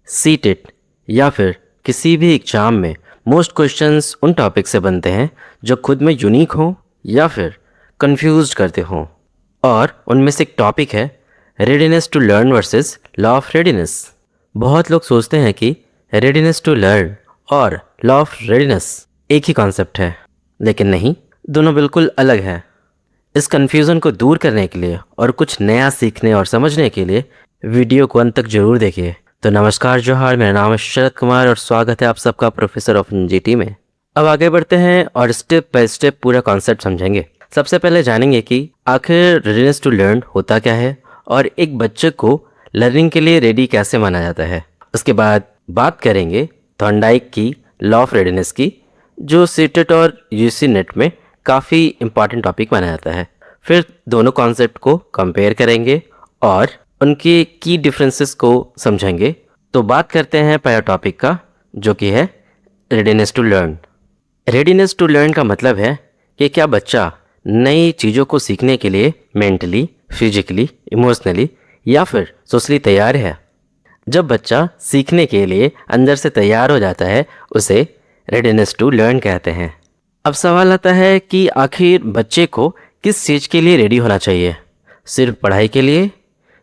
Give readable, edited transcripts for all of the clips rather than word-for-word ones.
CTET या फिर किसी भी एग्जाम में मोस्ट क्वेश्चंस उन टॉपिक से बनते हैं जो खुद में यूनिक हों या फिर कंफ्यूज करते हों। और उनमें से एक टॉपिक है readiness to learn versus law of readiness. बहुत लोग सोचते हैं कि रेडीनेस टू लर्न और लॉ ऑफ रेडीनेस एक ही कॉन्सेप्ट है, लेकिन नहीं, दोनों बिल्कुल अलग हैं। इस कन्फ्यूज़न को दूर करने के लिए और कुछ नया सीखने और समझने के लिए वीडियो को अंत तक जरूर देखिए। तो नमस्कार जोहार, मेरा नाम है शरद कुमार और स्वागत है आप सबका प्रोफेसर ऑफ एनजीटी में। अब आगे बढ़ते हैं और स्टेप बाय स्टेप पूरा कॉन्सेप्ट समझेंगे। सबसे पहले जानेंगे कि आखिर रेडीनेस टू लर्न होता क्या है और एक बच्चे को लर्निंग के लिए रेडी कैसे माना जाता है। उसके बाद बात करेंगे थॉर्नडाइक की लॉ ऑफ रेडीनेस की, जो सीटेट और यूजी नेट में काफ़ी इंपॉर्टेंट टॉपिक माना जाता है। फिर दोनों कॉन्सेप्ट को कंपेयर करेंगे और उनके की डिफरेंसेस को समझेंगे। तो बात करते हैं पहला टॉपिक का, जो कि है readiness to learn. Readiness to learn का मतलब है कि क्या बच्चा नई चीज़ों को सीखने के लिए मेंटली, फिजिकली, इमोशनली या फिर सोशली तैयार है। जब बच्चा सीखने के लिए अंदर से तैयार हो जाता है उसे रेडीनेस टू लर्न कहते हैं। अब सवाल आता है कि आखिर बच्चे को किस चीज़ के लिए रेडी होना चाहिए? सिर्फ पढ़ाई के लिए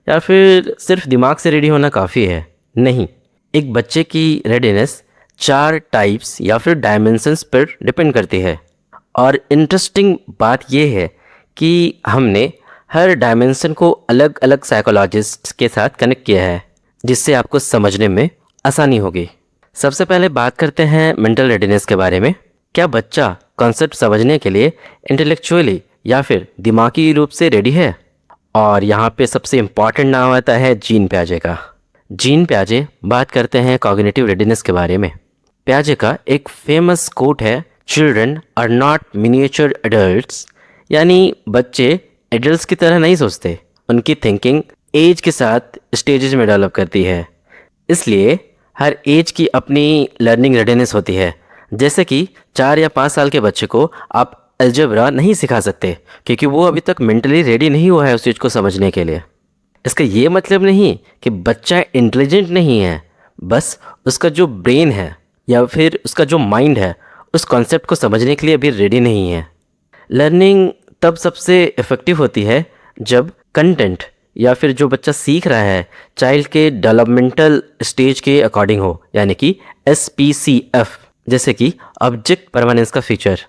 या फिर सिर्फ दिमाग से रेडी होना काफ़ी है? नहीं, एक बच्चे की रेडीनेस 4 टाइप्स या फिर डायमेंशंस पर डिपेंड करती है। और इंटरेस्टिंग बात यह है कि हमने हर डायमेंशन को अलग अलग साइकोलॉजिस्ट के साथ कनेक्ट किया है, जिससे आपको समझने में आसानी होगी। सबसे पहले बात करते हैं मेंटल रेडीनेस के बारे में। क्या बच्चा कॉन्सेप्ट समझने के लिए इंटेलेक्चुअली या फिर दिमागी रूप से रेडी है? और यहाँ पे सबसे इम्पॉर्टेंट नाम आता है जीन प्याजे का। जीन प्याजे बात करते हैं कॉग्निटिव रेडीनेस के बारे में। प्याजे का एक फेमस कोट है, children are not miniature adults, यानी बच्चे एडल्ट्स की तरह नहीं सोचते, उनकी थिंकिंग एज के साथ स्टेजेस में डेवलप करती है। इसलिए हर एज की अपनी लर्निंग रेडीनेस होती है। जैसे कि 4 या 5 साल के बच्चे को आप अलजेब्रा नहीं सिखा सकते क्योंकि वो अभी तक मेंटली रेडी नहीं हुआ है उस चीज़ को समझने के लिए। इसका ये मतलब नहीं कि बच्चा इंटेलिजेंट नहीं है, बस उसका जो ब्रेन है या फिर उसका जो माइंड है उस कॉन्सेप्ट को समझने के लिए अभी रेडी नहीं है। लर्निंग तब सबसे इफ़ेक्टिव होती है जब कंटेंट या फिर जो बच्चा सीख रहा है चाइल्ड के डेवलपमेंटल स्टेज के अकॉर्डिंग हो, यानी कि SPCF, जैसे कि ऑब्जेक्ट परमानेंस का फीचर।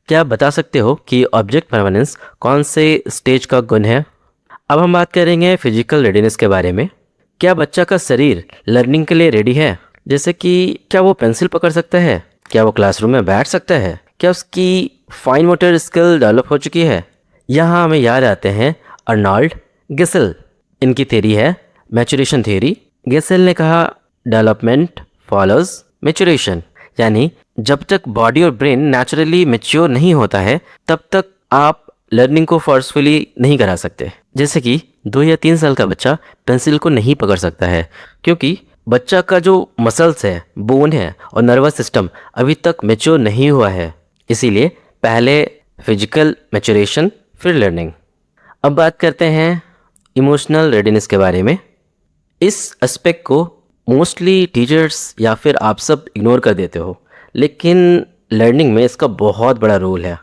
क्या आप बता सकते हो कि ऑब्जेक्ट परमानेंस कौन से स्टेज का गुण है? अब हम बात करेंगे फिजिकल रेडीनेस के बारे में। क्या बच्चा का शरीर लर्निंग के लिए रेडी है? जैसे कि क्या वो पेंसिल पकड़ सकता है? क्या वो क्लासरूम में बैठ सकता है? क्या उसकी फाइन मोटर स्किल डेवलप हो चुकी है? यहाँ हमें याद आते हैं अर्नोल्ड गेसेल। इनकी थ्योरी है मैचुरेशन थ्योरी। गेसेल ने कहा डेवलपमेंट फॉलोज मैचुरेशन, यानी जब तक बॉडी और ब्रेन नेचुरली मैच्योर नहीं होता है तब तक आप लर्निंग को फोर्सफुली नहीं करा सकते। जैसे कि 2 या 3 साल का बच्चा पेंसिल को नहीं पकड़ सकता है क्योंकि बच्चा का जो मसल्स है, बोन है और नर्वस सिस्टम अभी तक मैच्योर नहीं हुआ है। इसीलिए पहले फिजिकल मैचुरेशन फिर लर्निंग। अब बात करते हैं इमोशनल रेडीनेस के बारे में। इस एस्पेक्ट को मोस्टली टीचर्स या फिर आप सब इग्नोर कर देते हो, लेकिन लर्निंग में इसका बहुत बड़ा रोल है।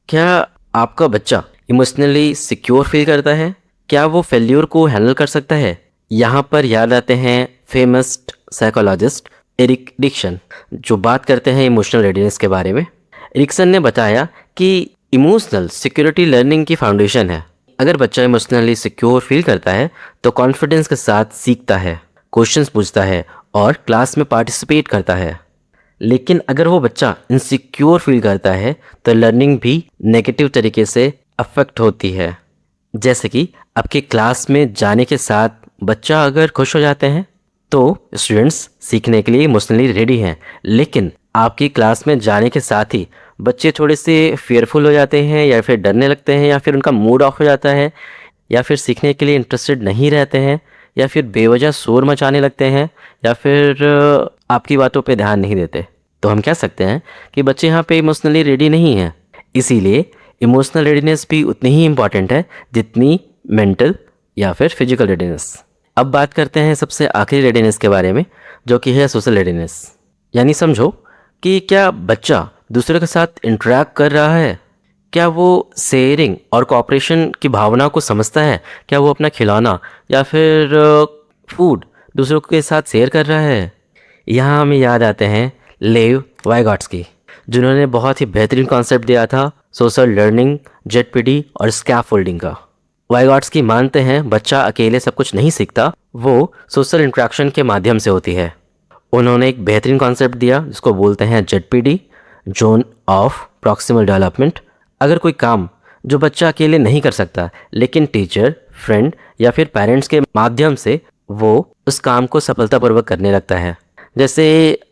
क्या आपका बच्चा इमोशनली सिक्योर फील करता है? क्या वो फेल्यूर को हैंडल कर सकता है? यहाँ पर याद आते हैं फेमस साइकोलॉजिस्ट एरिक डिक्सन, जो बात करते हैं इमोशनल रेडीनेस के बारे में। डिक्सन ने बताया कि इमोशनल सिक्योरिटी लर्निंग की फाउंडेशन है। अगर बच्चा इमोशनली सिक्योर फील करता है तो कॉन्फिडेंस के साथ सीखता है, क्वेश्चंस पूछता है और क्लास में पार्टिसिपेट करता है। लेकिन अगर वो बच्चा इनसिक्योर फील करता है तो लर्निंग भी नेगेटिव तरीके से अफेक्ट होती है। जैसे कि आपके क्लास में जाने के साथ बच्चा अगर खुश हो जाते हैं तो स्टूडेंट्स सीखने के लिए इमोशनली रेडी हैं, लेकिन आपकी क्लास में जाने के साथ ही बच्चे थोड़े से फेयरफुल हो जाते हैं या फिर डरने लगते हैं या फिर उनका मूड ऑफ हो जाता है या फिर सीखने के लिए इंटरेस्टेड नहीं रहते हैं या फिर बेवजह शोर मचाने लगते हैं या फिर आपकी बातों पे ध्यान नहीं देते, तो हम कह सकते हैं कि बच्चे यहाँ पे इमोशनली रेडी नहीं हैं। इसीलिए इमोशनल रेडीनेस भी उतनी ही इम्पॉर्टेंट है जितनी मेंटल या फिर फिजिकल रेडीनेस। अब बात करते हैं सबसे आखिरी रेडीनेस के बारे में, जो कि है सोशल रेडीनेस। यानी समझो कि क्या बच्चा दूसरे के साथ इंटरेक्ट कर रहा है, क्या वो शेयरिंग और कोऑपरेशन की भावना को समझता है, क्या वो अपना खिलौना या फिर फूड दूसरों के साथ शेयर कर रहा है। यहाँ हमें याद आते हैं लेव वाइगॉट्स्की, जिन्होंने बहुत ही बेहतरीन कॉन्सेप्ट दिया था सोशल लर्निंग, जेडपीडी और स्कैफोल्डिंग का। वाइगॉट्स्की मानते हैं बच्चा अकेले सब कुछ नहीं सीखता, वो सोशल इंटरेक्शन के माध्यम से होती है। उन्होंने एक बेहतरीन कॉन्सेप्ट दिया जिसको बोलते हैं ZPD, zone of proximal development. अगर कोई काम जो बच्चा अकेले नहीं कर सकता, लेकिन टीचर, फ्रेंड या फिर पेरेंट्स के माध्यम से वो उस काम को सफलतापूर्वक करने लगता है। जैसे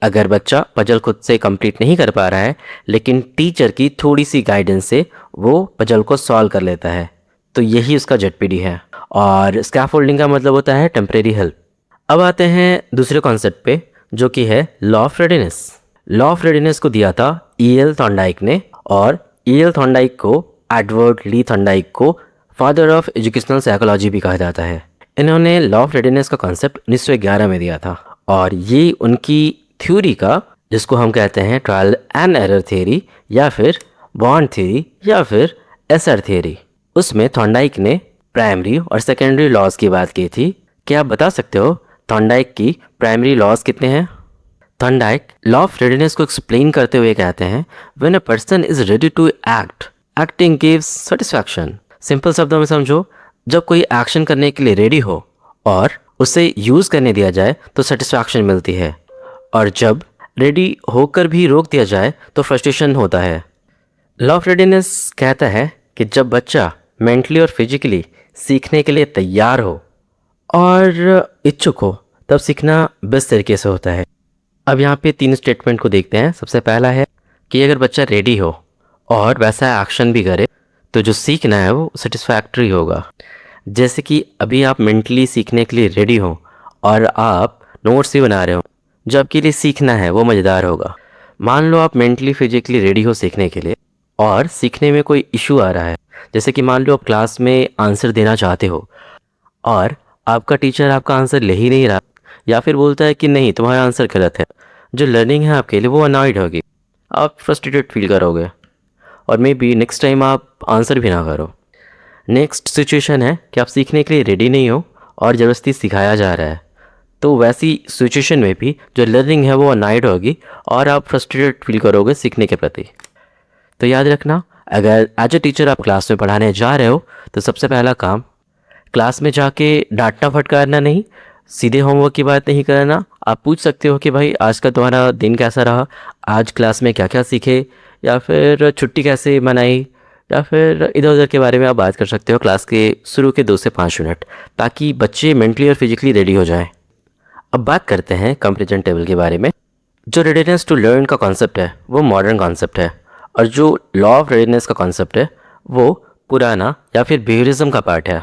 अगर बच्चा पजल खुद से कंप्लीट नहीं कर पा रहा है, लेकिन टीचर की थोड़ी सी गाइडेंस से वो पजल को सॉल्व कर लेता है, तो यही उसका जेडपीडी है। और स्कैफोल्डिंग का मतलब होता है टेम्परेरी हेल्प। अब आते हैं दूसरे कॉन्सेप्ट पे, जो कि है law of readiness. Law of readiness को दिया था E.L. थॉर्नडाइक ने, और E.L. थॉर्नडाइक को, एडवर्ड ली थॉर्नडाइक को फादर ऑफ एजुकेशनल साइकोलॉजी भी कहा जाता है। इन्होंने लॉ ऑफ रेडीनेस का कॉन्सेप्ट 1911 में दिया था, और ये उनकी थ्योरी का, जिसको हम कहते हैं ट्रायल एंड एरर थ्योरी या फिर बॉन्ड थ्योरी या फिर एसआर थ्योरी, उसमें थॉर्नडाइक ने प्राइमरी और सेकेंडरी लॉज की बात की थी। क्या आप बता सकते हो थॉर्नडाइक की प्राइमरी लॉज कितने हैं? थॉर्नडाइक लॉ ऑफ रेडीनेस को एक्सप्लेन करते हुए कहते हैं, when a person is ready to act, acting gives satisfaction. Simple शब्दों में समझो, जब कोई एक्शन करने के लिए रेडी हो और उसे यूज़ करने दिया जाए तो सेटिस्फैक्शन मिलती है, और जब रेडी होकर भी रोक दिया जाए तो फ्रस्ट्रेशन होता है। लॉ ऑफ रेडीनेस कहता है कि जब बच्चा मेंटली और फिजिकली सीखने के लिए तैयार हो और इच्छुक हो, तब सीखना बेस्ट तरीके से होता है। अब यहाँ पे 3 स्टेटमेंट को देखते हैं। सबसे पहला है कि अगर बच्चा रेडी हो और वैसा एक्शन भी करे, तो जो सीखना है वो सेटिस्फैक्ट्री होगा। जैसे कि अभी आप मेंटली सीखने के लिए रेडी हो और आप नोट्स भी बना रहे हो, जो आपके लिए सीखना है वो मज़ेदार होगा। मान लो आप मेंटली फिजिकली रेडी हो सीखने के लिए, और सीखने में कोई इशू आ रहा है, जैसे कि मान लो आप क्लास में आंसर देना चाहते हो और आपका टीचर आपका आंसर ले ही नहीं रहा, या फिर बोलता है कि नहीं तुम्हारा आंसर गलत है। जो लर्निंग है आपके लिए वो अनॉयड होगी, आप फ्रस्ट्रेटेड फील करोगे, और मे बी नेक्स्ट टाइम आप आंसर भी ना करो। नेक्स्ट सिचुएशन है कि आप सीखने के लिए रेडी नहीं हो और ज़बरदस्ती सिखाया जा रहा है, तो वैसी सिचुएशन में भी जो लर्निंग है वो अनॉयड होगी और आप फ्रस्ट्रेटेड फील करोगे सीखने के प्रति। तो याद रखना, अगर एज ए टीचर आप क्लास में पढ़ाने जा रहे हो, तो सबसे पहला काम क्लास में जाके डांटना फटकारना नहीं, सीधे होमवर्क की बात नहीं करना। आप पूछ सकते हो कि भाई आज का तुम्हारा दिन कैसा रहा, आज क्लास में क्या क्या सीखे, या फिर छुट्टी कैसे मनाई, या फिर इधर उधर के बारे में आप बात कर सकते हो क्लास के शुरू के 2 से 5 मिनट, ताकि बच्चे मेंटली और फिजिकली रेडी हो जाएं। अब बात करते हैं कंपैरिजन टेबल के बारे में। जो रेडीनेस टू लर्न का कॉन्सेप्ट है वो मॉडर्न कॉन्सेप्ट है, और जो लॉ ऑफ रेडीनेस का कॉन्सेप्ट है वो पुराना या फिर बिहेवियरिज्म का पार्ट है।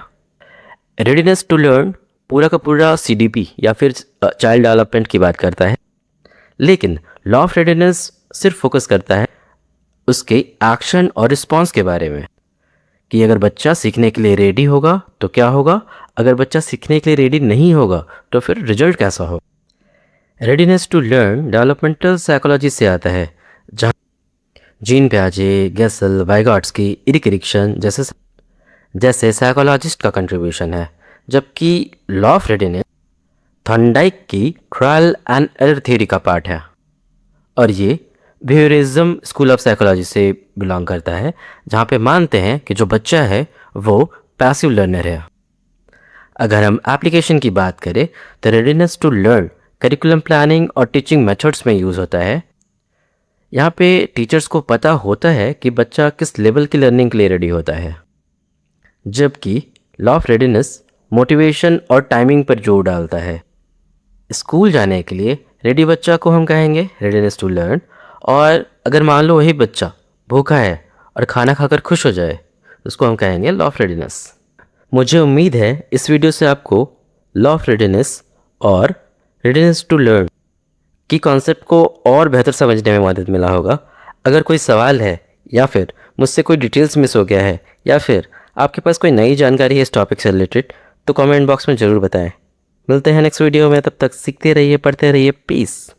रेडीनेस टू लर्न पूरा का पूरा CDP या फिर चाइल्ड डेवलपमेंट की बात करता है, लेकिन लॉ ऑफ रेडीनेस सिर्फ फोकस करता है उसके एक्शन और रिस्पॉन्स के बारे में, कि अगर बच्चा सीखने के लिए रेडी होगा तो क्या होगा, अगर बच्चा सीखने के लिए रेडी नहीं होगा तो फिर रिजल्ट कैसा हो। Readiness to learn developmental psychology से आता है, जहाँ जीन पियाजे, गेसल, वाइगॉट्स्की, इरिक एरिक्सन जैसे साइकोलॉजिस्ट का कंट्रीब्यूशन है, जबकि लॉ ऑफ रेडीनेस थॉर्नडाइक की ट्रायल एंड एरर थ्योरी का पार्ट है, और ये बिहेवियरिज्म स्कूल ऑफ साइकोलॉजी से बिलोंग करता है, जहाँ पे मानते हैं कि जो बच्चा है वो पैसिव लर्नर है। अगर हम एप्लीकेशन की बात करें तो readiness to learn curriculum planning और टीचिंग मेथड्स में यूज़ होता है। यहाँ पे टीचर्स को पता होता है कि बच्चा किस लेवल की लर्निंग के लिए रेडी होता है, जबकि लॉ ऑफ रेडीनेस मोटिवेशन और टाइमिंग पर जोर डालता है। स्कूल जाने के लिए रेडी बच्चा को हम कहेंगे रेडीनेस टू लर्न, और अगर मान लो वही बच्चा भूखा है और खाना खाकर खुश हो जाए, उसको हम कहेंगे लॉ ऑफ रेडीनेस। मुझे उम्मीद है इस वीडियो से आपको लॉ ऑफ रेडीनेस और रेडीनेस टू लर्न की कॉन्सेप्ट को और बेहतर समझने में मदद मिला होगा। अगर कोई सवाल है, या फिर मुझसे कोई डिटेल्स मिस हो गया है, या फिर आपके पास कोई नई जानकारी है इस टॉपिक से रिलेटेड, तो कमेंट बॉक्स में ज़रूर बताएं। मिलते हैं नेक्स्ट वीडियो में, तब तक सीखते रहिए, पढ़ते रहिए। पीस।